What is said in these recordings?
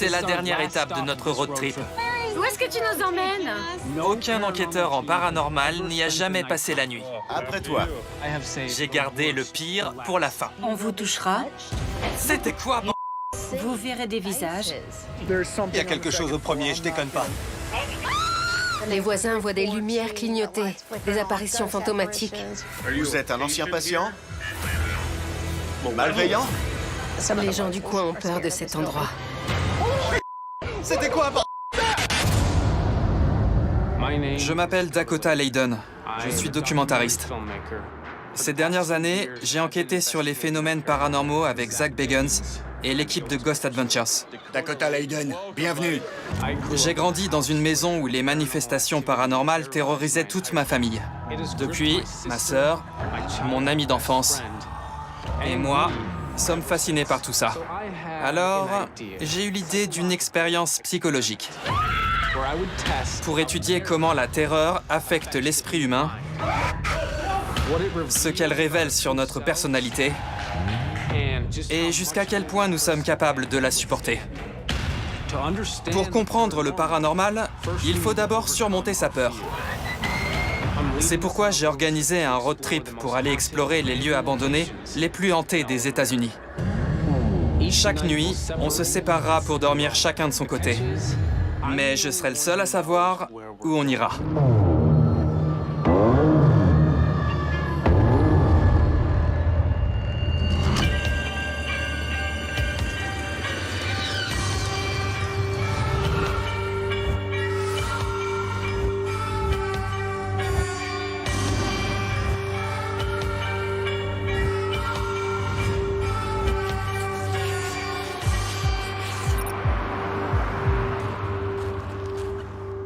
C'est la dernière étape de notre road trip. Où est-ce que tu nous emmènes? Aucun enquêteur en paranormal n'y a jamais passé la nuit. Après toi. J'ai gardé le pire pour la fin. On vous touchera, C'était quoi, b***? vous verrez des visages. Il y a quelque chose au premier, je déconne pas. Les voisins voient des lumières clignoter, des apparitions fantomatiques. Vous êtes un ancien patient? Malveillant? Les gens du coin ont peur de cet endroit. C'était quoi, bordel? Je m'appelle Dakota Layden. Je suis documentariste. Ces dernières années, j'ai enquêté sur les phénomènes paranormaux avec Zach Bagans et l'équipe de Ghost Adventures. Dakota Layden, bienvenue. J'ai grandi dans une maison où les manifestations paranormales terrorisaient toute ma famille. Depuis, ma sœur, mon ami d'enfance et moi sommes fascinés par tout ça. Alors, j'ai eu l'idée d'une expérience psychologique pour étudier comment la terreur affecte l'esprit humain, ce qu'elle révèle sur notre personnalité et jusqu'à quel point nous sommes capables de la supporter. Pour comprendre le paranormal, il faut d'abord surmonter sa peur. C'est pourquoi j'ai organisé un road trip pour aller explorer les lieux abandonnés les plus hantés des États-Unis. Chaque nuit, on se séparera pour dormir chacun de son côté. Mais je serai le seul à savoir où on ira.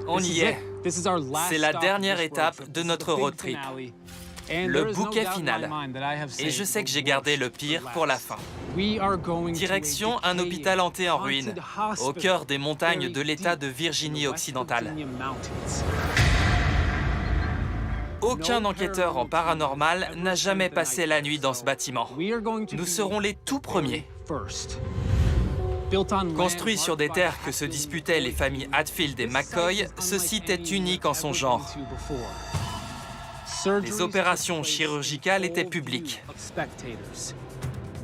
On y est. C'est la dernière étape de notre road trip. Le bouquet final. Et je sais que j'ai gardé le pire pour la fin. Direction un hôpital hanté en ruine, au cœur des montagnes de l'État de Virginie occidentale. Aucun enquêteur en paranormal n'a jamais passé la nuit dans ce bâtiment. Nous serons les tout premiers. Construit sur des terres que se disputaient les familles Hatfield et McCoy, ce site est unique en son genre. Les opérations chirurgicales étaient publiques.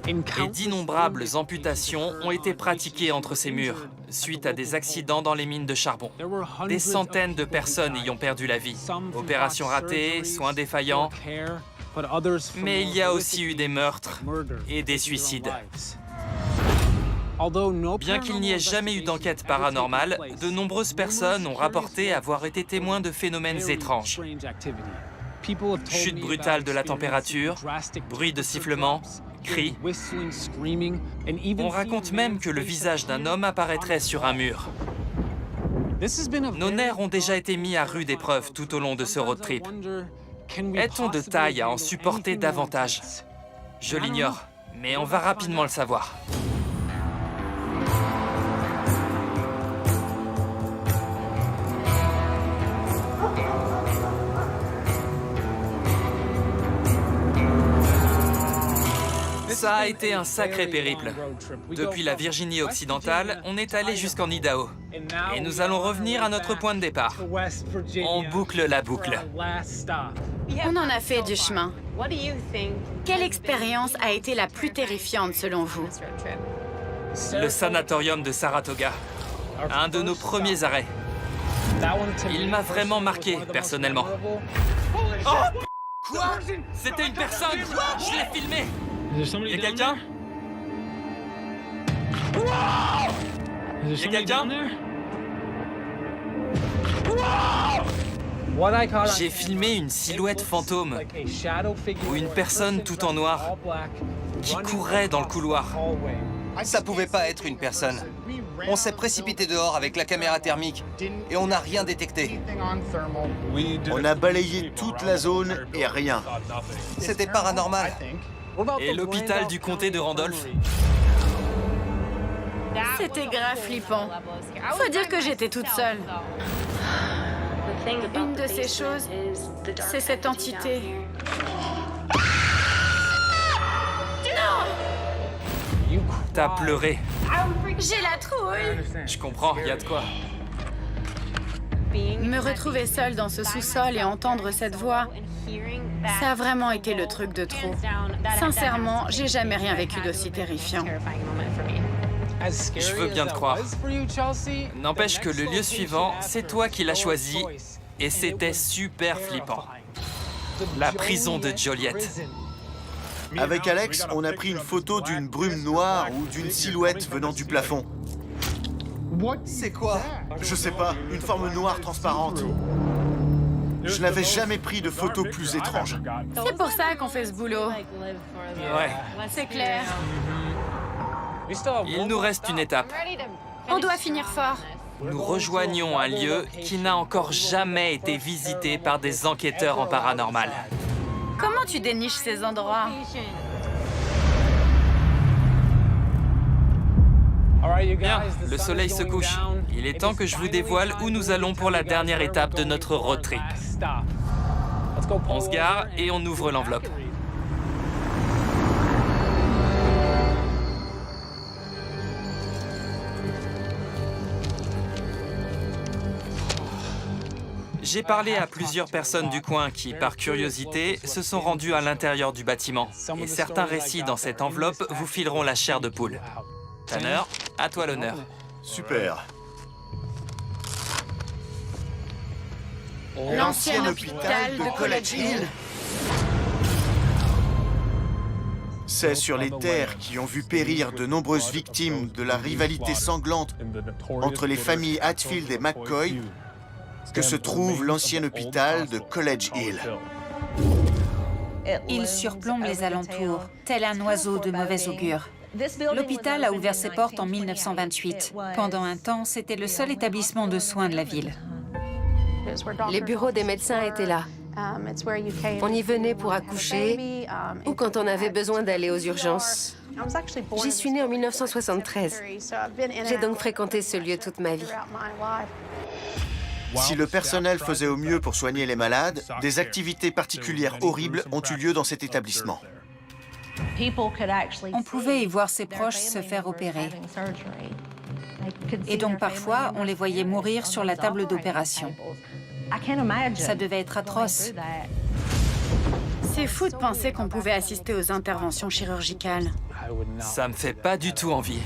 Et d'innombrables amputations ont été pratiquées entre ces murs, suite à des accidents dans les mines de charbon. Des centaines de personnes y ont perdu la vie. Opérations ratées, soins défaillants. Mais il y a aussi eu des meurtres et des suicides. Bien qu'il n'y ait jamais eu d'enquête paranormale, de nombreuses personnes ont rapporté avoir été témoins de phénomènes étranges. Chute brutale de la température, bruit de sifflement, cris. On raconte même que le visage d'un homme apparaîtrait sur un mur. Nos nerfs ont déjà été mis à rude épreuve tout au long de ce road trip. Est-on de taille à en supporter davantage? Je l'ignore, mais on va rapidement le savoir. Ça a été un sacré périple. Depuis la Virginie occidentale, on est allé jusqu'en Idaho. Et nous allons revenir à notre point de départ. On boucle la boucle. On en a fait du chemin. Quelle expérience a été la plus terrifiante selon vous? Le sanatorium de Saratoga. Un de nos premiers arrêts. Il m'a vraiment marqué, personnellement. Oh! Quoi? C'était une personne! Je l'ai filmé! Il y a quelqu'un? Il y a quelqu'un? J'ai filmé une silhouette fantôme, ou une personne tout en noir, qui courait dans le couloir. Ça pouvait pas être une personne. On s'est précipité dehors avec la caméra thermique et on n'a rien détecté. On a balayé toute la zone et rien. C'était paranormal. Et l'hôpital du comté de Randolph? C'était grave flippant. Faut dire que j'étais toute seule. Une de ces choses, c'est cette entité. T'as pleuré. J'ai la trouille. Je comprends, y a de quoi. Me retrouver seule dans ce sous-sol et entendre cette voix, ça a vraiment été le truc de trop. Sincèrement, j'ai jamais rien vécu d'aussi terrifiant. Je veux bien te croire. N'empêche que le lieu suivant, c'est toi qui l'as choisi et c'était super flippant. La prison de Joliet. Avec Alex, on a pris une photo d'une brume noire ou d'une silhouette venant du plafond. C'est quoi? Je sais pas, une forme noire transparente. Je n'avais jamais pris de photo plus étrange. C'est pour ça qu'on fait ce boulot. Ouais. C'est clair. Il nous reste une étape. On doit finir fort. Nous rejoignons un lieu qui n'a encore jamais été visité par des enquêteurs en paranormal. Comment tu déniches ces endroits? Bien, le soleil se couche. Il est temps que je vous dévoile où nous allons pour la dernière étape de notre road trip. On se gare et on ouvre l'enveloppe. J'ai parlé à plusieurs personnes du coin qui, par curiosité, se sont rendues à l'intérieur du bâtiment. Et certains récits dans cette enveloppe vous fileront la chair de poule. Tanner, à toi l'honneur. Super. L'ancien hôpital de College Hill. C'est sur les terres qui ont vu périr de nombreuses victimes de la rivalité sanglante entre les familles Hatfield et McCoy que se trouve l'ancien hôpital de College Hill. Il surplombe les alentours, tel un oiseau de mauvais augure. L'hôpital a ouvert ses portes en 1928. Pendant un temps, c'était le seul établissement de soins de la ville. Les bureaux des médecins étaient là. On y venait pour accoucher ou quand on avait besoin d'aller aux urgences. J'y suis née en 1973. J'ai donc fréquenté ce lieu toute ma vie. Si le personnel faisait au mieux pour soigner les malades, des activités particulières horribles ont eu lieu dans cet établissement. On pouvait y voir ses proches se faire opérer. Et donc parfois, on les voyait mourir sur la table d'opération. Ça devait être atroce. C'est fou de penser qu'on pouvait assister aux interventions chirurgicales. Ça me fait pas du tout envie.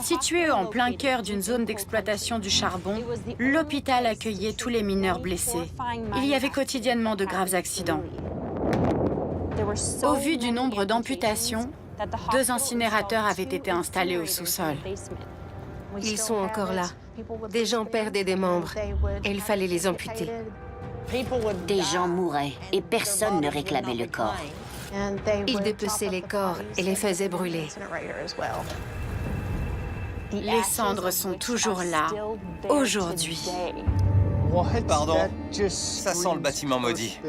Situé en plein cœur d'une zone d'exploitation du charbon, l'hôpital accueillait tous les mineurs blessés. Il y avait quotidiennement de graves accidents. Au vu du nombre d'amputations, 2 incinérateurs avaient été installés au sous-sol. Ils sont encore là. Des gens perdaient des membres et il fallait les amputer. Des gens mouraient et personne ne réclamait le corps. Ils dépeçaient les corps et les faisaient brûler. Les cendres sont toujours là, aujourd'hui. Pardon, ça sent le bâtiment maudit.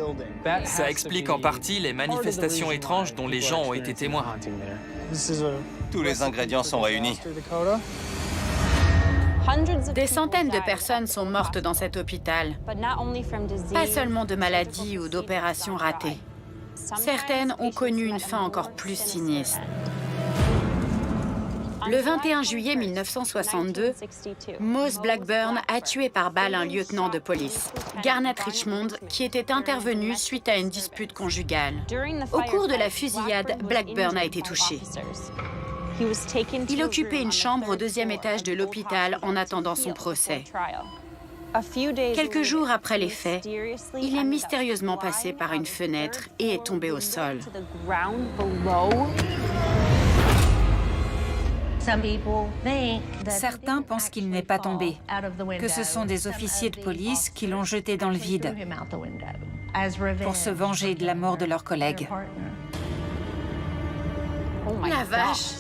Ça explique en partie les manifestations étranges dont les gens ont été témoins. Tous les ingrédients sont réunis. Des centaines de personnes sont mortes dans cet hôpital. Pas seulement de maladies ou d'opérations ratées. Certaines ont connu une fin encore plus sinistre. Le 21 juillet 1962, Mose Blackburn a tué par balle un lieutenant de police, Garnett Richmond, qui était intervenu suite à une dispute conjugale. Au cours de la fusillade, Blackburn a été touché. Il occupait une chambre au 2e étage de l'hôpital en attendant son procès. Quelques jours après les faits, il est mystérieusement passé par une fenêtre et est tombé au sol. Certains pensent qu'il n'est pas tombé, que ce sont des officiers de police qui l'ont jeté dans le vide pour se venger de la mort de leurs collègues. La vache!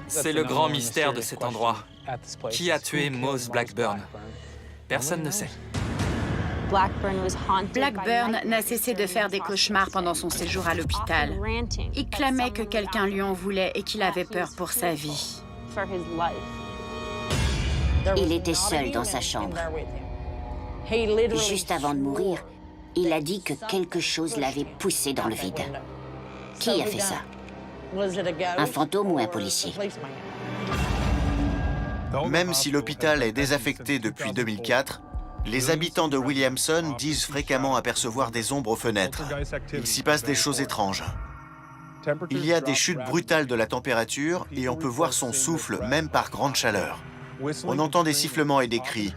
C'est le grand mystère de cet endroit. Qui a tué Mose Blackburn? Personne ne sait. Blackburn n'a cessé de faire des cauchemars pendant son séjour à l'hôpital. Il clamait que quelqu'un lui en voulait et qu'il avait peur pour sa vie. Il était seul dans sa chambre. Juste avant de mourir, il a dit que quelque chose l'avait poussé dans le vide. Qui a fait ça? Un fantôme ou un policier? Même si l'hôpital est désaffecté depuis 2004, les habitants de Williamson disent fréquemment apercevoir des ombres aux fenêtres. Il s'y passe des choses étranges. Il y a des chutes brutales de la température et on peut voir son souffle même par grande chaleur. On entend des sifflements et des cris.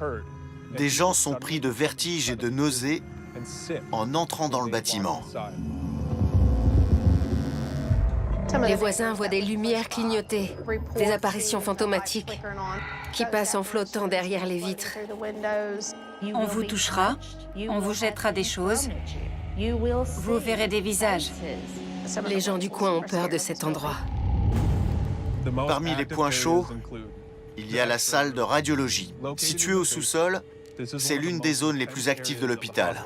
Des gens sont pris de vertige et de nausées en entrant dans le bâtiment. Les voisins voient des lumières clignoter, des apparitions fantomatiques qui passent en flottant derrière les vitres. On vous touchera, on vous jettera des choses, vous verrez des visages. Les gens du coin ont peur de cet endroit. Parmi les points chauds, il y a la salle de radiologie. Située au sous-sol, c'est l'une des zones les plus actives de l'hôpital.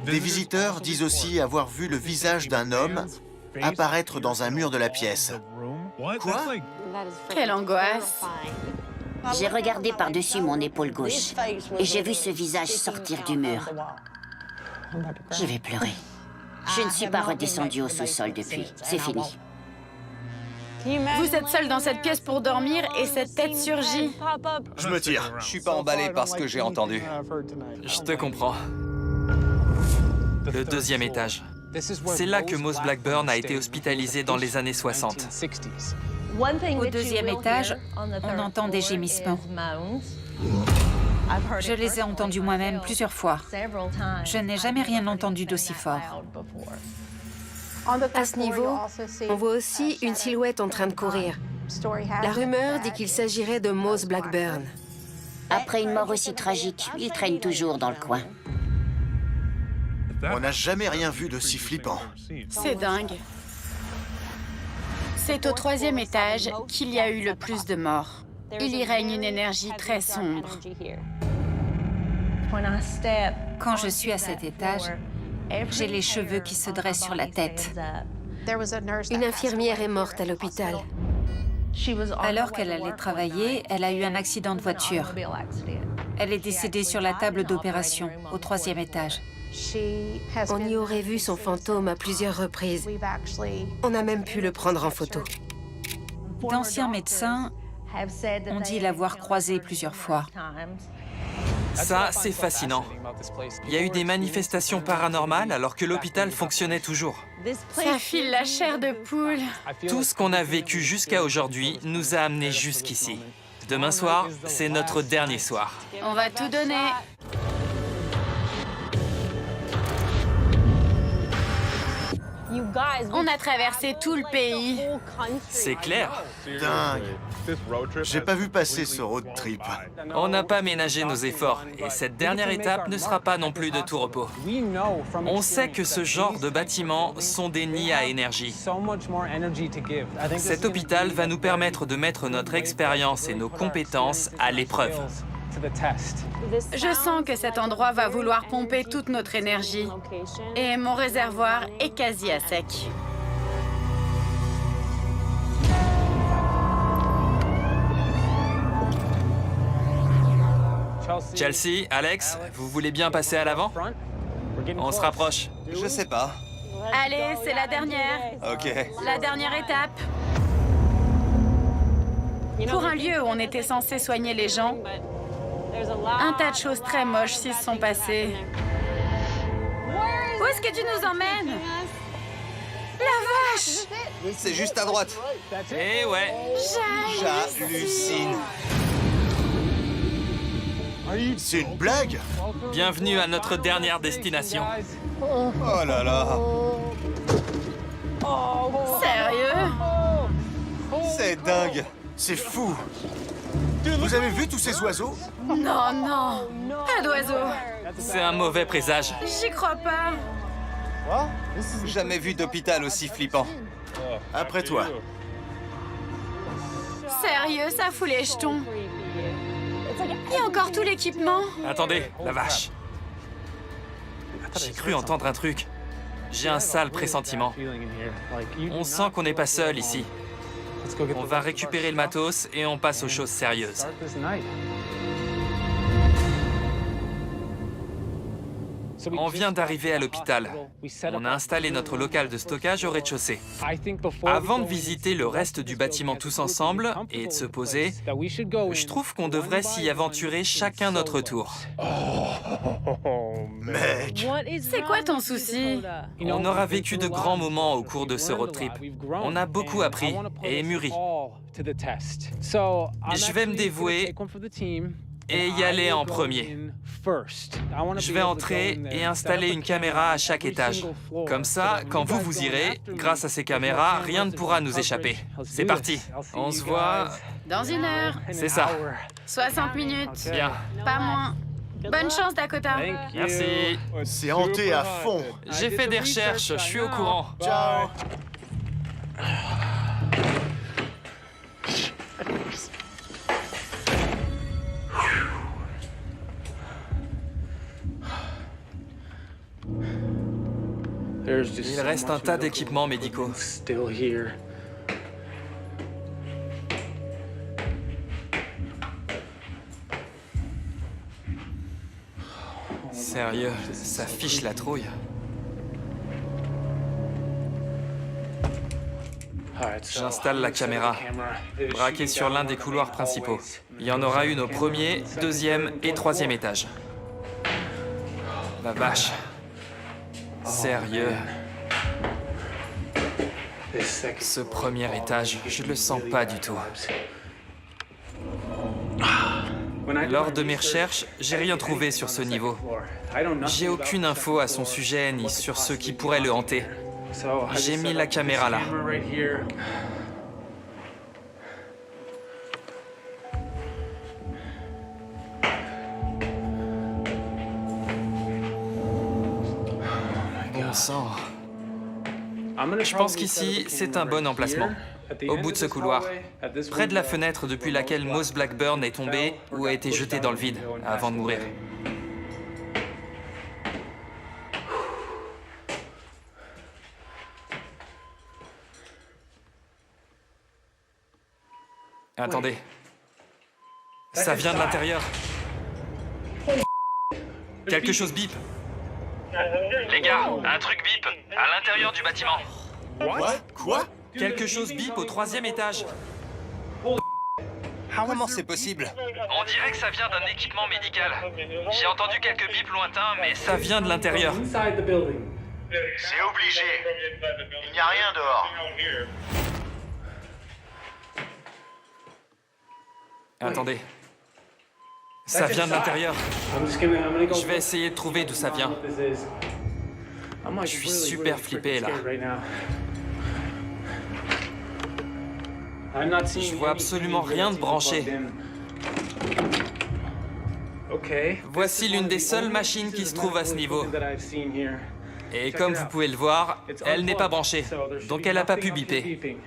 Des visiteurs disent aussi avoir vu le visage d'un homme apparaître dans un mur de la pièce. Quoi? Quelle angoisse! J'ai regardé par-dessus mon épaule gauche et j'ai vu ce visage sortir du mur. Je vais pleurer. Je ne suis pas redescendue au sous-sol depuis. C'est fini. Vous êtes seul dans cette pièce pour dormir et cette tête surgit. Je me tire. Je suis pas emballé par ce que j'ai entendu. Je te comprends. Le deuxième étage. C'est là que Moss Blackburn a été hospitalisé dans les années 60. Au deuxième étage, on entend des gémissements. Je les ai entendus moi-même plusieurs fois. Je n'ai jamais rien entendu d'aussi fort. À ce niveau, on voit aussi une silhouette en train de courir. La rumeur dit qu'il s'agirait de Moss Blackburn. Après une mort aussi tragique, il traîne toujours dans le coin. On n'a jamais rien vu de si flippant. C'est dingue. C'est au troisième étage qu'il y a eu le plus de morts. Il y règne une énergie très sombre. Quand je suis à cet étage, j'ai les cheveux qui se dressent sur la tête. Une infirmière est morte à l'hôpital. Alors qu'elle allait travailler, elle a eu un accident de voiture. Elle est décédée sur la table d'opération, au troisième étage. On y aurait vu son fantôme à plusieurs reprises. On a même pu le prendre en photo. D'anciens médecins ont dit l'avoir croisée plusieurs fois. Ça, c'est fascinant. Il y a eu des manifestations paranormales alors que l'hôpital fonctionnait toujours. Ça file la chair de poule. Tout ce qu'on a vécu jusqu'à aujourd'hui nous a amenés jusqu'ici. Demain soir, c'est notre dernier soir. On va tout donner. On a traversé tout le pays. C'est clair. Dingue. J'ai pas vu passer ce road trip. On n'a pas ménagé nos efforts et cette dernière étape ne sera pas non plus de tout repos. On sait que ce genre de bâtiments sont des nids à énergie. Cet hôpital va nous permettre de mettre notre expérience et nos compétences à l'épreuve. Je sens que cet endroit va vouloir pomper toute notre énergie. Et mon réservoir est quasi à sec. Chelsea, Alex, vous voulez bien passer à l'avant? On se rapproche. Je sais pas. Allez, c'est la dernière. Ok. La dernière étape. Pour un lieu où on était censé soigner les gens, un tas de choses très moches s'y sont passées. Où est-ce que tu nous emmènes? La vache! C'est juste à droite. Eh ouais. J'hallucine. C'est une blague? Bienvenue à notre dernière destination. Oh là là. Sérieux? C'est dingue. C'est fou. Vous avez vu tous ces oiseaux? Non, non. Pas d'oiseaux. C'est un mauvais présage. J'y crois pas. Jamais vu d'hôpital aussi flippant. Après toi. Sérieux, ça fout les jetons. Il y a encore tout l'équipement. Attendez, la vache. J'ai cru entendre un truc. J'ai un sale pressentiment. On sent qu'on n'est pas seul ici. On va récupérer le matos et on passe aux choses sérieuses. On vient d'arriver à l'hôpital. On a installé notre local de stockage au rez-de-chaussée. Avant de visiter le reste du bâtiment tous ensemble et de se poser, je trouve qu'on devrait s'y aventurer chacun notre tour. Mec, C'est quoi ton souci? On aura vécu de grands moments au cours de ce road trip. On a beaucoup appris et mûri. Je vais me dévouer et y aller en premier. Je vais entrer et installer une caméra à chaque étage. Comme ça, quand vous irez, grâce à ces caméras, rien ne pourra nous échapper. C'est parti. On se voit... Dans 1 heure. C'est ça. 60 minutes. Bien. Pas moins. Bonne chance, Dakota. Merci. c'est hanté à fond. J'ai fait des recherches, je suis au courant. Ciao. Il reste un tas d'équipements médicaux. Sérieux, ça fiche la trouille. J'installe la caméra, braquée sur l'un des couloirs principaux. Il y en aura une au premier, deuxième et troisième étage. La vache. Sérieux. Ce premier étage, je le sens pas du tout. Lors de mes recherches, j'ai rien trouvé sur ce niveau. J'ai aucune info à son sujet ni sur ce qui pourrait le hanter. J'ai mis la caméra là. Bon sang. Je pense qu'ici, c'est un bon emplacement. Au bout de ce couloir, près de la fenêtre depuis laquelle Moss Blackburn est tombé ou a été jeté dans le vide avant de mourir. Attendez. Ça vient de l'intérieur. Quelque chose bip. Les gars, un truc bip à l'intérieur du bâtiment. Quoi? Quelque chose bip au troisième étage. Comment c'est possible? On dirait que ça vient d'un équipement médical. J'ai entendu quelques bips lointains, mais ça vient de l'intérieur. C'est obligé. Il n'y a rien dehors. Attendez. Ça vient de l'intérieur. Je vais essayer de trouver d'où ça vient. Je suis super flippé là. Je vois absolument rien de branché. Voici l'une des seules machines qui se trouve à ce niveau. Et comme vous pouvez le voir, elle n'est pas branchée, donc elle n'a pas pu biper.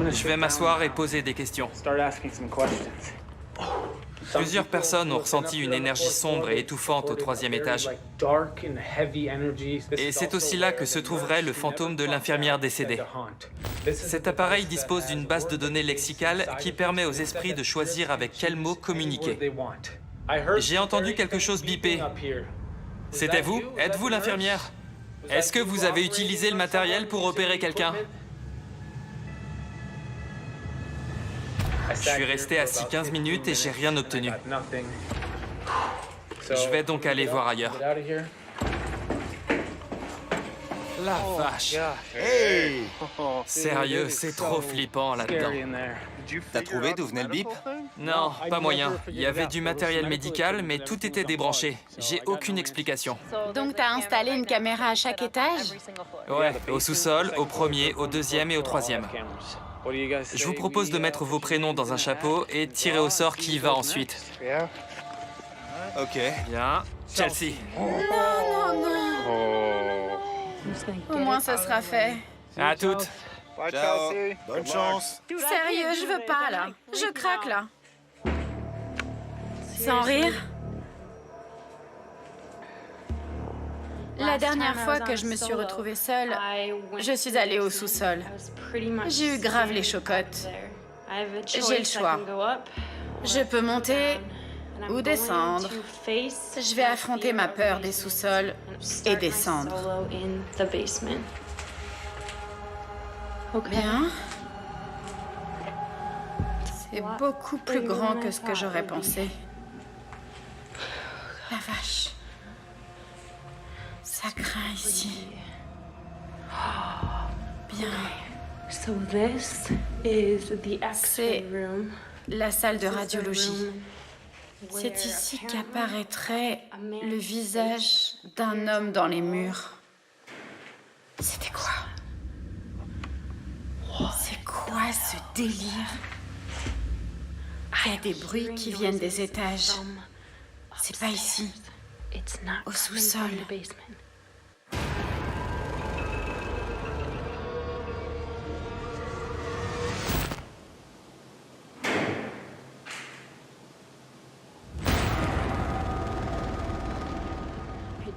Je vais m'asseoir et poser des questions. Plusieurs personnes ont ressenti une énergie sombre et étouffante au troisième étage. Et c'est aussi là que se trouverait le fantôme de l'infirmière décédée. Cet appareil dispose d'une base de données lexicale qui permet aux esprits de choisir avec quels mots communiquer. J'ai entendu quelque chose biper. C'était vous? Êtes-vous l'infirmière? Est-ce que vous avez utilisé le matériel pour opérer quelqu'un? Je suis resté assis 15 minutes et j'ai rien obtenu. Je vais donc aller voir ailleurs. La vache. Hey! Sérieux, c'est trop flippant là-dedans. T'as trouvé d'où venait le bip? Non, pas moyen. Il y avait du matériel médical, mais tout était débranché. J'ai aucune explication. Donc, t'as installé une caméra à chaque étage? Ouais, au sous-sol, au premier, au deuxième et au troisième. Je vous propose de mettre vos prénoms dans un chapeau et de tirer au sort qui y va ensuite. Ok. Bien. Chelsea. Non. Au moins, ça sera fait. À toutes. Ciao. Bonne chance. Sérieux, je veux pas, là. Je craque, là. Sans rire. La dernière fois que je me suis retrouvée seule, je suis allée au sous-sol. J'ai eu grave les chocottes. J'ai le choix. Je peux monter ou descendre. Je vais affronter ma peur des sous-sols et descendre. Bien. C'est beaucoup plus grand que ce que j'aurais pensé. La vache. Ça craint ici. Bien. C'est la salle de radiologie. C'est ici qu'apparaîtrait le visage d'un homme dans les murs. C'était quoi? C'est quoi ce délire? Il y a des bruits qui viennent des étages. C'est pas ici. Au sous-sol.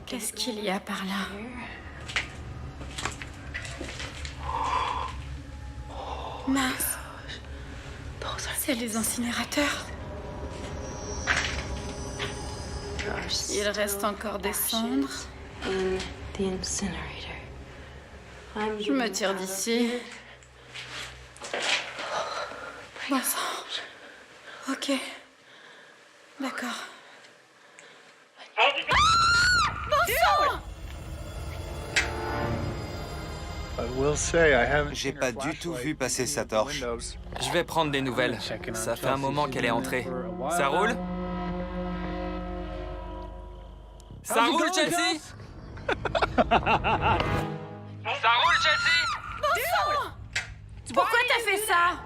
Qu'est-ce qu'il y a par là? Mince. C'est les incinérateurs. Il reste encore des cendres. Je me tire d'ici. Bon sang. Ok. D'accord. J'ai pas du tout vu passer sa torche. Je vais prendre des nouvelles. Ça fait un moment qu'elle est entrée. Ça roule? Ça roule, Chelsea? Ça roule, Chelsea? Pourquoi t'as fait ça?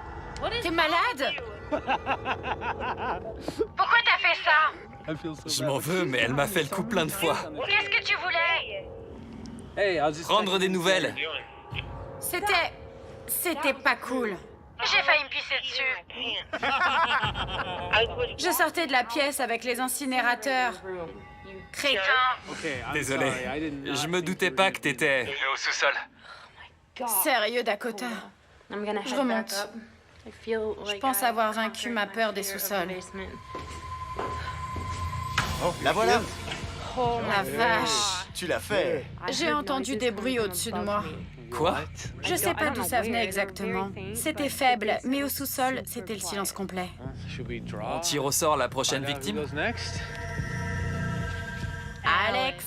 T'es malade? Pourquoi t'as fait ça? Je m'en veux, mais elle m'a fait le coup plein de fois. Qu'est-ce que tu voulais? Prendre des nouvelles. C'était pas cool. J'ai failli me pisser dessus. Je sortais de la pièce avec les incinérateurs. Crétin. Désolé. Je me doutais pas que t'étais au sous-sol. Sérieux, Dakota. Je remonte. Je pense avoir vaincu ma peur des sous-sols. La voilà. La vache. Tu l'as fait. J'ai entendu des bruits au-dessus de moi. Quoi? Je sais pas d'où ça venait exactement. C'était faible, mais au sous-sol, c'était le silence complet. On tire au sort la prochaine victime? Alex.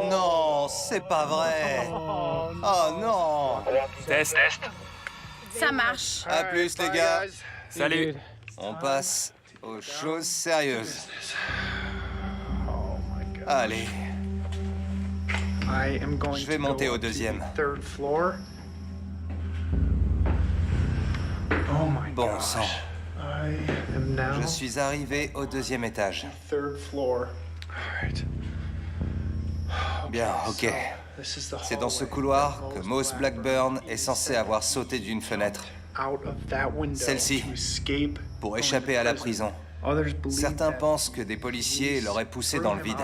Non, c'est pas vrai. Oh non. Test. Ça marche. À plus, les gars. Salut. On passe aux choses sérieuses. Allez, Je vais monter au deuxième. bon sang. Je suis arrivé au deuxième étage. Bien, ok. C'est dans ce couloir que Moss Blackburn est censé avoir sauté d'une fenêtre. Celle-ci, pour échapper à la prison. Certains pensent que des policiers l'auraient poussé dans le vide.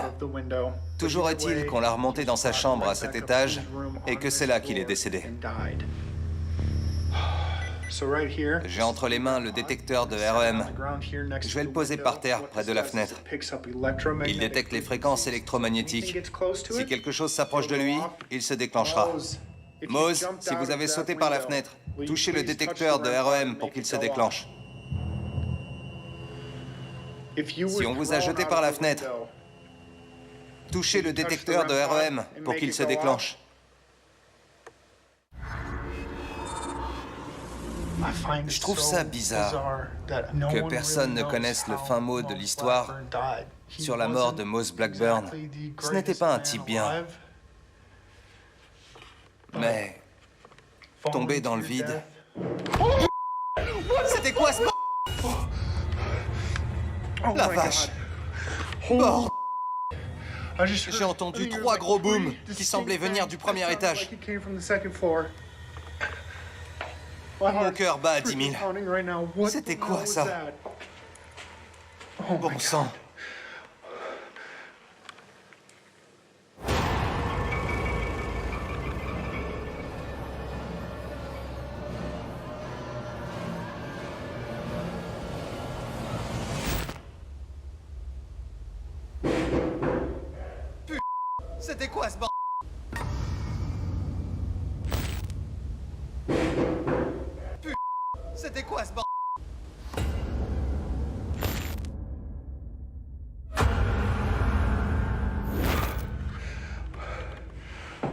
Toujours est-il qu'on l'a remonté dans sa chambre à cet étage et que c'est là qu'il est décédé. J'ai entre les mains le détecteur de REM. Je vais le poser par terre, près de la fenêtre. Il détecte les fréquences électromagnétiques. Si quelque chose s'approche de lui, il se déclenchera. Mose, si vous avez sauté par la fenêtre, touchez le détecteur de REM pour qu'il se déclenche. Si on vous a jeté par la fenêtre, touchez le détecteur de REM pour qu'il se déclenche. Je trouve ça bizarre que personne ne connaisse le fin mot de l'histoire sur la mort de Moss Blackburn. Ce n'était pas un type bien. Mais tomber dans le vide... C'était quoi ce... La vache! Bord! J'ai entendu 3 gros booms qui semblaient venir du premier étage. Mon cœur bat à 10 000. C'était quoi ça? Bon sang! C'était quoi ce bordel? Putain, c'était quoi ce bordel?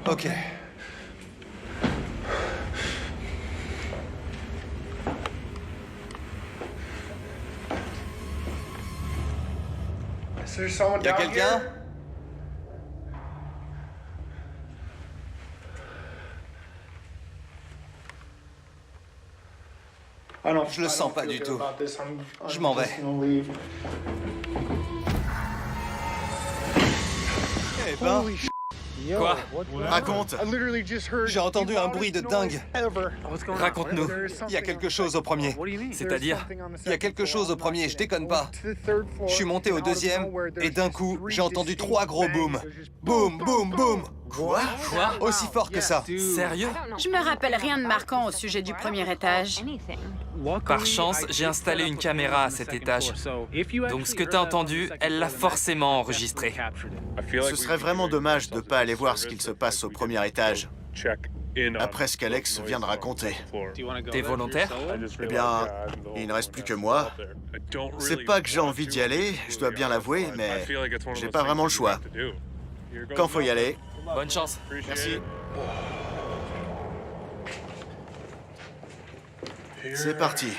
Ok. Y a quelqu'un? Je le sens pas du tout. Je m'en vais. Eh ben... Quoi? Raconte. J'ai entendu un bruit de dingue. Raconte-nous. Il y a quelque chose au premier. C'est-à-dire? Il y a quelque chose au premier, je déconne pas. Je suis monté au deuxième, et d'un coup, j'ai entendu 3 gros booms. Boum, boum, boum. Quoi? Aussi fort que ça. Sérieux? Je me rappelle rien de marquant au sujet du premier étage. Par chance, j'ai installé une caméra à cet étage. Donc ce que t'as entendu, elle l'a forcément enregistré. Ce serait vraiment dommage de pas aller voir ce qu'il se passe au premier étage, après ce qu'Alex vient de raconter. T'es volontaire? Eh bien, il ne reste plus que moi. C'est pas que j'ai envie d'y aller, je dois bien l'avouer, mais j'ai pas vraiment le choix. Quand faut y aller. Bonne chance. Merci. C'est parti.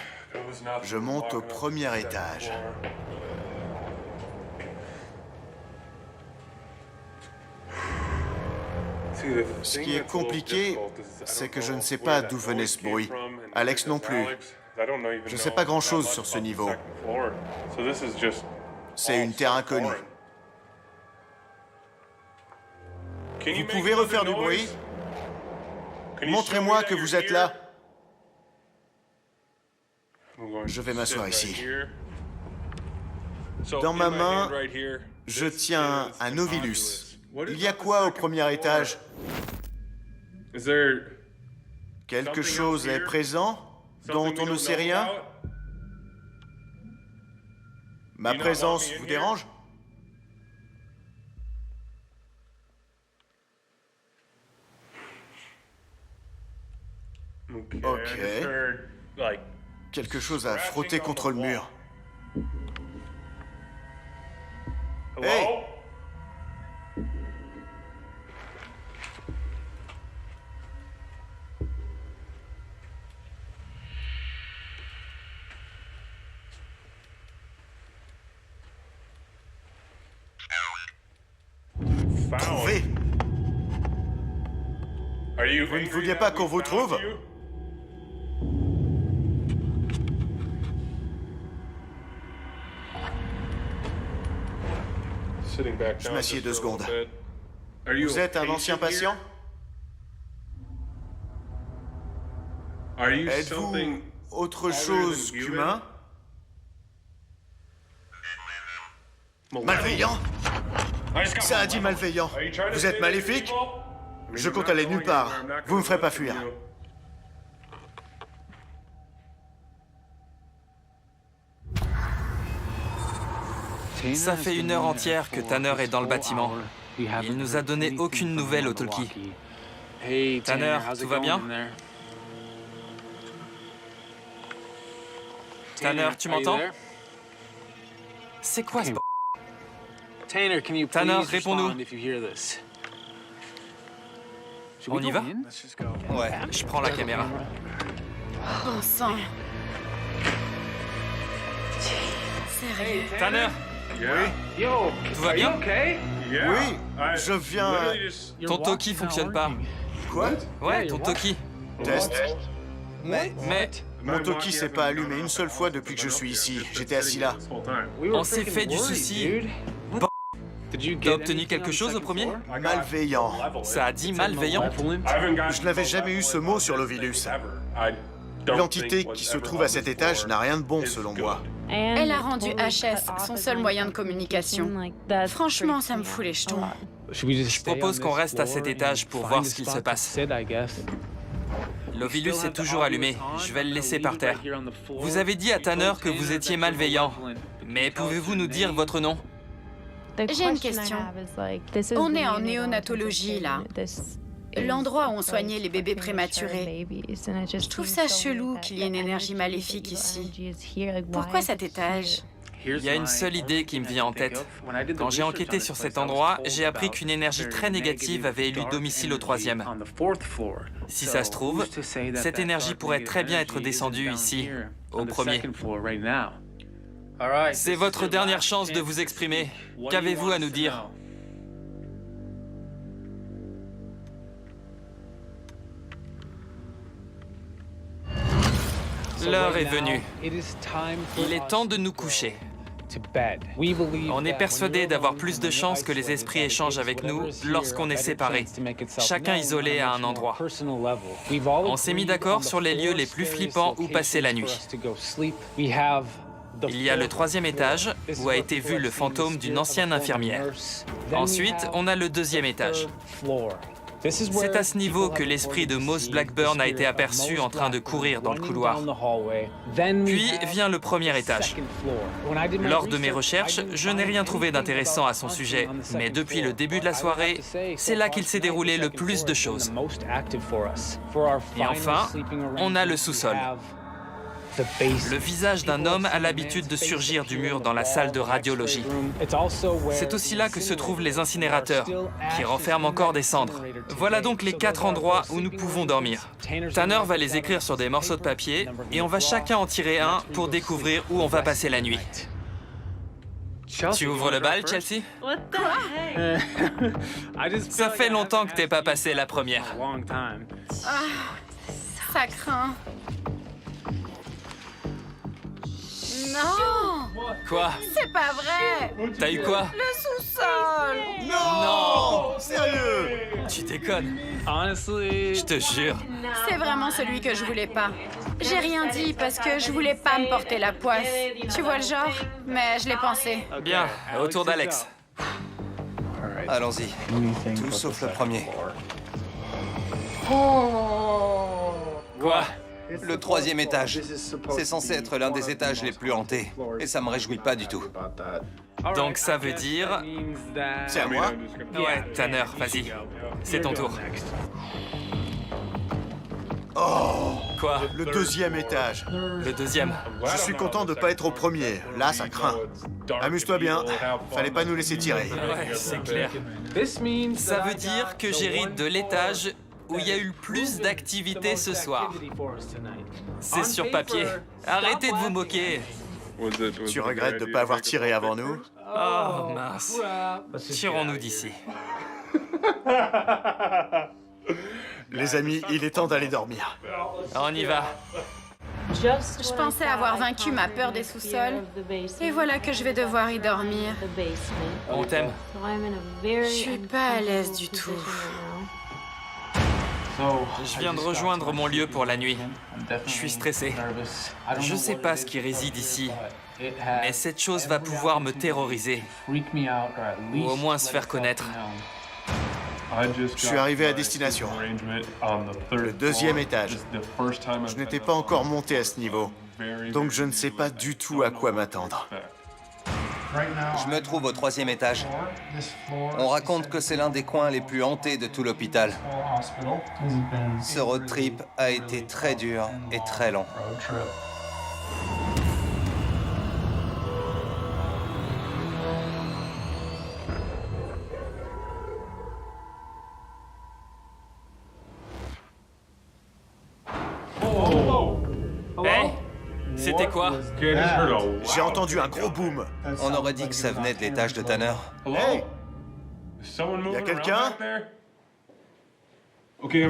Je monte au premier étage. Ce qui est compliqué, c'est que je ne sais pas d'où venait ce bruit. Alex non plus. Je ne sais pas grand-chose sur ce niveau. C'est une terre inconnue. Vous pouvez refaire du bruit? Montrez-moi que vous êtes là. Je vais m'asseoir ici. Dans ma main, je tiens un ovilus. Il y a quoi au premier étage? Quelque chose est présent dont on ne sait rien? Ma présence vous dérange? Ok. Quelque chose a frotté contre le mur. Hey! Trouvé! Vous ne vouliez pas qu'on vous trouve? Je m'assieds 2 secondes. Vous êtes un ancien patient? Êtes-vous autre chose qu'humain? Malveillant? Ça a dit malveillant. Vous êtes maléfique? Je compte aller nulle part. Vous me ferez pas fuir. Ça fait 1 heure entière que Tanner est dans le bâtiment. Il nous a donné aucune nouvelle au talkie. Tanner, tout va bien? Tanner, tu m'entends? C'est quoi ce Tanner, réponds-nous. On y va? Ouais. Je prends la caméra. Bon sang. Sérieux? Tanner? Oui? Tout va bien? Oui, je viens... Ton talkie fonctionne pas. Quoi? Ouais, ton talkie. Test. Mais... Mon talkie s'est pas allumé une seule fois depuis que je suis ici. J'étais assis là. On s'est fait du souci. T'as obtenu quelque chose au premier? Malveillant. Ça a dit malveillant? Je n'avais jamais eu ce mot sur l'ovilus. L'entité qui se trouve à cet étage n'a rien de bon, selon moi. Elle a rendu HS son seul moyen de communication. Franchement, ça me fout les jetons. Je propose qu'on reste à cet étage pour voir ce qu'il se passe. L'ovilus est toujours allumé. Je vais le laisser par terre. Vous avez dit à Tanner que vous étiez malveillant. Mais pouvez-vous nous dire votre nom? J'ai une question. On est en néonatologie, là. L'endroit où on soignait les bébés prématurés. Je trouve ça chelou qu'il y ait une énergie maléfique ici. Pourquoi cet étage? Il y a une seule idée qui me vient en tête. Quand j'ai enquêté sur cet endroit, j'ai appris qu'une énergie très négative avait élu domicile au 3e. Si ça se trouve, cette énergie pourrait très bien être descendue ici, au 1er. C'est votre dernière chance de vous exprimer. Qu'avez-vous à nous dire? L'heure est venue. Il est temps de nous coucher. On est persuadé d'avoir plus de chances que les esprits échangent avec nous lorsqu'on est séparés, chacun isolé à un endroit. On s'est mis d'accord sur les lieux les plus flippants où passer la nuit. Il y a le 3e étage, où a été vu le fantôme d'une ancienne infirmière. Ensuite, on a le 2e étage. C'est à ce niveau que l'esprit de Moss Blackburn a été aperçu en train de courir dans le couloir. Puis vient le 1er étage. Lors de mes recherches, je n'ai rien trouvé d'intéressant à son sujet, mais depuis le début de la soirée, c'est là qu'il s'est déroulé le plus de choses. Et enfin, on a le sous-sol. Le visage d'un homme a l'habitude de surgir du mur dans la salle de radiologie. C'est aussi là que se trouvent les incinérateurs, qui renferment encore des cendres. Voilà donc les 4 endroits où nous pouvons dormir. Tanner va les écrire sur des morceaux de papier, et on va chacun en tirer un pour découvrir où on va passer la nuit. Tu ouvres le bal, Chelsea? Ça fait longtemps que t'es pas passé la première. Ah, ça craint. Non! Quoi? C'est pas vrai! T'as eu quoi? Le sous-sol! Non! Sérieux? Tu déconnes. Je te jure. C'est vraiment celui que je voulais pas. J'ai rien dit parce que je voulais pas me porter la poisse. Tu vois le genre? Mais je l'ai pensé. Bien, au tour d'Alex. Allons-y. Tout sauf le 1er. Quoi? Le 3e étage. C'est censé être l'un des étages les plus hantés. Et ça me réjouit pas du tout. Donc ça veut dire... C'est à moi? Ouais, Tanner, vas-y. C'est ton tour. Oh! Quoi? Le 2e étage. Le 2e. Je suis content de pas être au 1er. Là, ça craint. Amuse-toi bien. Fallait pas nous laisser tirer. Ouais, c'est clair. Ça veut dire que j'hérite de l'étage où il y a eu le plus d'activité ce soir. C'est sur papier. Arrêtez de vous moquer. Tu regrettes de pas avoir tiré avant nous? Oh, mince. Tirons-nous d'ici. Les amis, il est temps d'aller dormir. On y va. Je pensais avoir vaincu ma peur des sous-sols. Et voilà que je vais devoir y dormir. On t'aime. Je suis pas à l'aise du tout. Je viens de rejoindre mon lieu pour la nuit. Je suis stressé. Je sais pas ce qui réside ici, mais cette chose va pouvoir me terroriser, ou au moins se faire connaître. Je suis arrivé à destination. Le 2e étage. Je n'étais pas encore monté à ce niveau, donc je ne sais pas du tout à quoi m'attendre. Je me trouve au 3e étage. On raconte que c'est l'un des coins les plus hantés de tout l'hôpital. Ce road trip a été très dur et très long. Hey, c'était quoi? J'ai entendu un gros boom. On aurait dit que ça venait de l'étage de Tanner. Hey! Y a quelqu'un?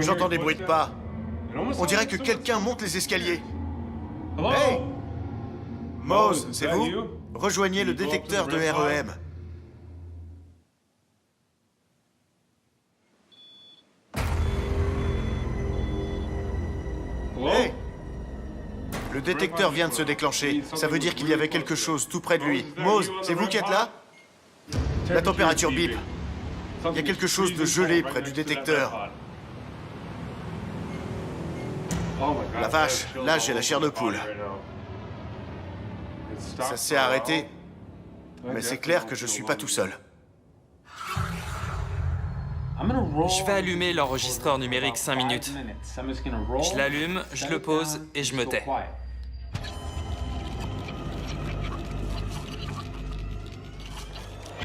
J'entends des bruits de pas. On dirait que quelqu'un monte les escaliers. Hey! Mose, c'est vous? Rejoignez le détecteur de REM. Hey! Le détecteur vient de se déclencher. Ça veut dire qu'il y avait quelque chose tout près de lui. Mose, c'est vous qui êtes là? La température bip. Il y a quelque chose de gelé près du détecteur. La vache, là j'ai la chair de poule. Ça s'est arrêté. Mais c'est clair que je suis pas tout seul. Je vais allumer l'enregistreur numérique 5 minutes. Je l'allume, je le pose et je me tais.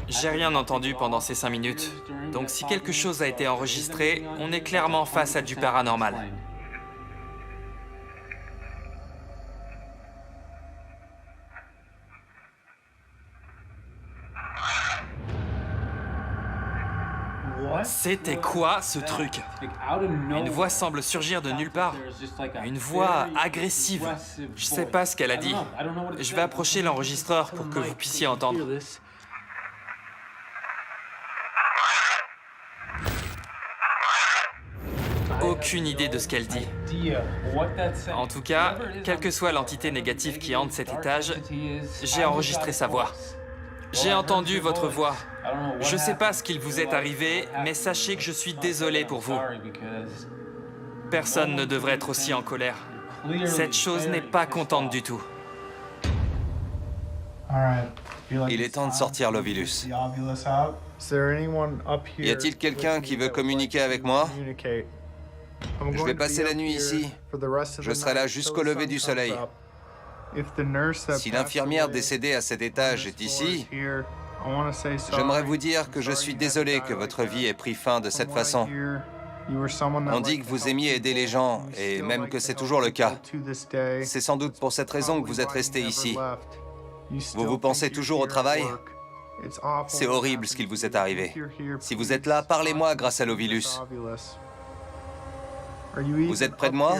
J'ai rien entendu pendant ces 5 minutes. Donc si quelque chose a été enregistré, on est clairement face à du paranormal. C'était quoi ce truc? Une voix semble surgir de nulle part. Une voix agressive. Je sais pas ce qu'elle a dit. Je vais approcher l'enregistreur pour que vous puissiez entendre. Aucune idée de ce qu'elle dit. En tout cas, quelle que soit l'entité négative qui hante cet étage, j'ai enregistré sa voix. J'ai entendu votre voix. Je sais pas ce qu'il vous est arrivé, mais sachez que je suis désolé pour vous. Personne ne devrait être aussi en colère. Cette chose n'est pas contente du tout. Il est temps de sortir l'Ovilus. Y a-t-il quelqu'un qui veut communiquer avec moi? Je vais passer la nuit ici. Je serai là jusqu'au lever du soleil. Si l'infirmière décédée à cet étage est ici, j'aimerais vous dire que je suis désolé que votre vie ait pris fin de cette façon. On dit que vous aimiez aider les gens, et même que c'est toujours le cas. C'est sans doute pour cette raison que vous êtes resté ici. Vous pensez toujours au travail? C'est horrible ce qu'il vous est arrivé. Si vous êtes là, parlez-moi grâce à l'Ovilus. Vous êtes près de moi?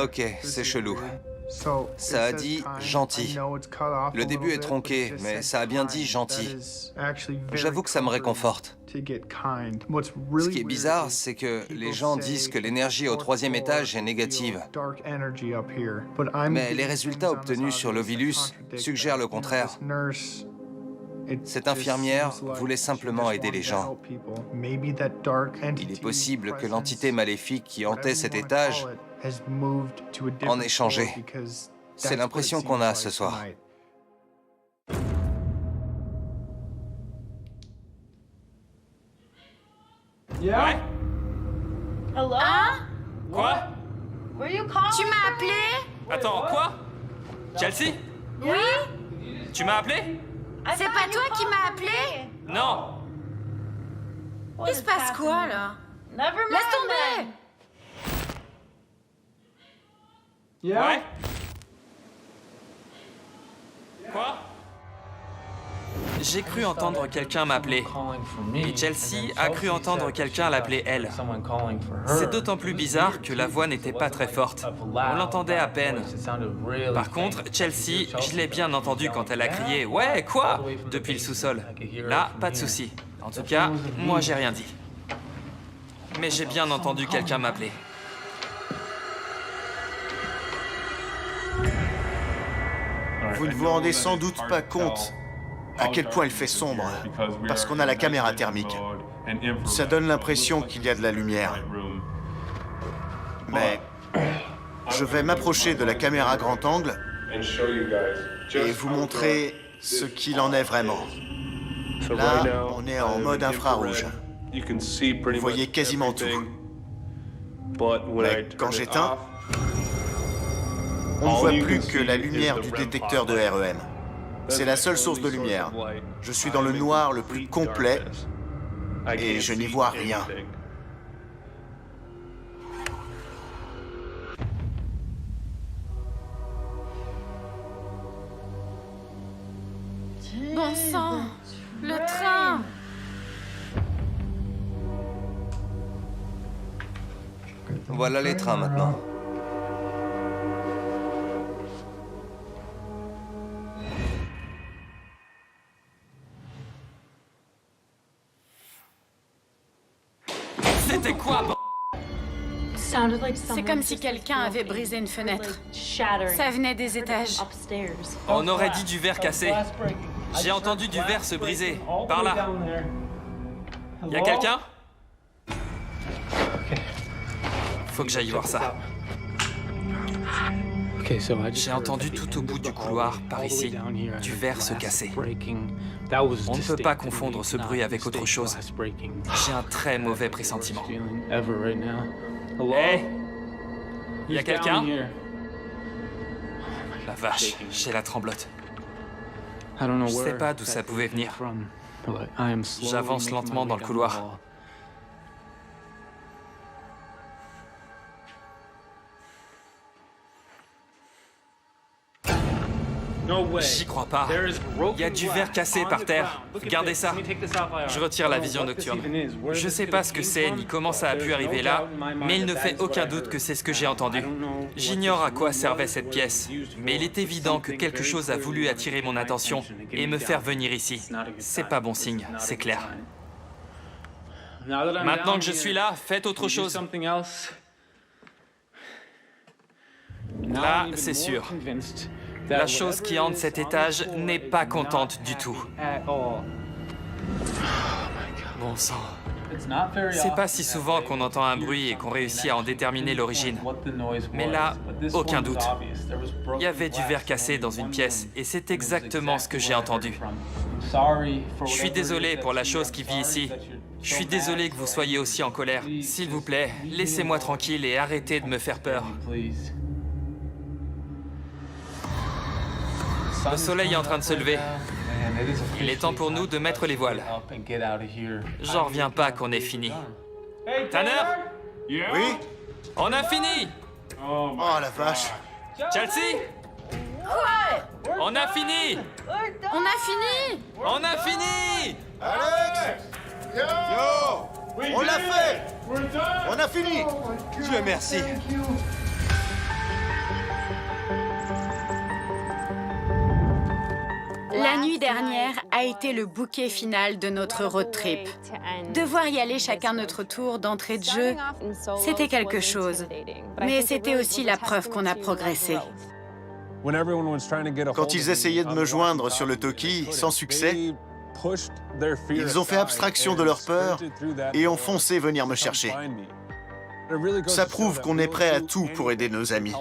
Ok, c'est chelou. Ça a dit « gentil ». Le début est tronqué, mais ça a bien dit « gentil ». J'avoue que ça me réconforte. Ce qui est bizarre, c'est que les gens disent que l'énergie au 3e étage est négative. Mais les résultats obtenus sur l'Ovilus suggèrent le contraire. Cette infirmière voulait simplement aider les gens. Il est possible que l'entité maléfique qui hantait cet étage en ait changé. C'est l'impression qu'on a ce soir. Ouais? Hein? Quoi? Tu m'as appelé? Attends, quoi? Chelsea? Oui? Tu m'as appelé? C'est pas toi qui m'as appelé? Non! Il se passe quoi, là? Laisse tomber! Ouais? Quoi? J'ai cru entendre quelqu'un m'appeler. Et Chelsea a cru entendre quelqu'un l'appeler elle. C'est d'autant plus bizarre que la voix n'était pas très forte. On l'entendait à peine. Par contre, Chelsea, je l'ai bien entendu quand elle a crié « Ouais, quoi ?» depuis le sous-sol. Là, pas de souci. En tout cas, moi j'ai rien dit. Mais j'ai bien entendu quelqu'un m'appeler. Vous ne vous rendez sans doute pas compte à quel point il fait sombre, parce qu'on a la caméra thermique. Ça donne l'impression qu'il y a de la lumière. Mais je vais m'approcher de la caméra grand angle et vous montrer ce qu'il en est vraiment. Là, on est en mode infrarouge. Vous voyez quasiment tout. Mais quand j'éteins, on ne voit plus que la lumière du détecteur de REM. C'est la seule source de lumière. Je suis dans le noir le plus complet et je n'y vois rien. Bon sang! Le train! Voilà les trains maintenant. C'était quoi, b****? C'est comme si quelqu'un avait brisé une fenêtre. Ça venait des étages. On aurait dit du verre cassé. J'ai entendu du verre se briser. Par là. Y a quelqu'un? Faut que j'aille voir ça. J'ai entendu tout au bout du couloir, par ici, du verre se casser. On ne peut pas confondre ce bruit avec autre chose. J'ai un très mauvais pressentiment. Hé! Y a quelqu'un? La vache, j'ai la tremblote. Je sais pas d'où ça pouvait venir. J'avance lentement dans le couloir. J'y crois pas. Il y a du verre cassé par terre. Regardez ça. Je retire la vision nocturne. Je sais pas ce que c'est ni comment ça a pu arriver là, mais il ne fait aucun doute que c'est ce que j'ai entendu. J'ignore à quoi servait cette pièce, mais il est évident que quelque chose a voulu attirer mon attention et me faire venir ici. C'est pas bon signe, c'est clair. Maintenant que je suis là, faites autre chose. Là, c'est sûr. La chose qui hante cet étage n'est pas contente du tout. Bon sang. C'est pas si souvent qu'on entend un bruit et qu'on réussit à en déterminer l'origine. Mais là, aucun doute. Il y avait du verre cassé dans une pièce et c'est exactement ce que j'ai entendu. Je suis désolé pour la chose qui vit ici. Je suis désolé que vous soyez aussi en colère. S'il vous plaît, laissez-moi tranquille et arrêtez de me faire peur. Le soleil est en train de se lever. Il est temps pour nous de mettre les voiles. J'en reviens pas qu'on ait fini. Tanner? Oui? On a fini! Oh la vache! Chelsea? Quoi? On a fini! On a fini? On a fini! Alex! Yo! On l'a fait! On a fini! Dieu merci. La nuit dernière a été le bouquet final de notre road trip. Devoir y aller chacun notre tour d'entrée de jeu, c'était quelque chose. Mais c'était aussi la preuve qu'on a progressé. Quand ils essayaient de me joindre sur le Toki, sans succès, ils ont fait abstraction de leur peur et ont foncé venir me chercher. Ça prouve qu'on est prêt à tout pour aider nos amis.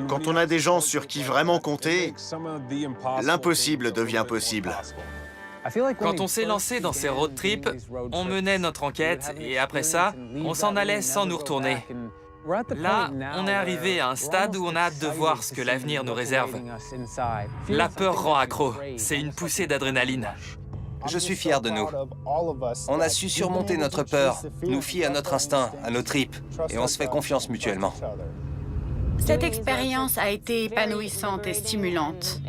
Quand on a des gens sur qui vraiment compter, l'impossible devient possible. Quand on s'est lancé dans ces road trips, on menait notre enquête et après ça, on s'en allait sans nous retourner. Là, on est arrivé à un stade où on a hâte de voir ce que l'avenir nous réserve. La peur rend accro, c'est une poussée d'adrénaline. Je suis fier de nous. On a su surmonter notre peur, nous fier à notre instinct, à nos tripes, et on se fait confiance mutuellement. Cette expérience a été épanouissante et stimulante.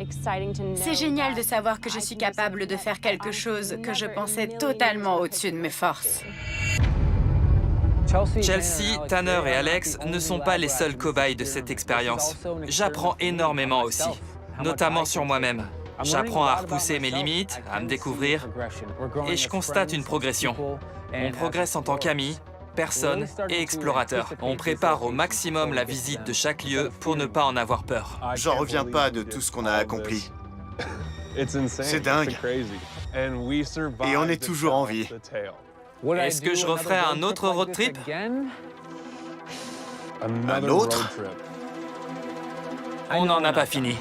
C'est génial de savoir que je suis capable de faire quelque chose que je pensais totalement au-dessus de mes forces. Chelsea, Tanner et Alex ne sont pas les seuls cobayes de cette expérience. J'apprends énormément aussi, notamment sur moi-même. J'apprends à repousser mes limites, à me découvrir, et je constate une progression. On progresse en tant qu'amis, personnes et explorateurs. On prépare au maximum la visite de chaque lieu pour ne pas en avoir peur. J'en reviens pas de tout ce qu'on a accompli. C'est dingue. Et on est toujours en vie. Est-ce que je referai un autre road trip? Un autre? On n'en a pas fini.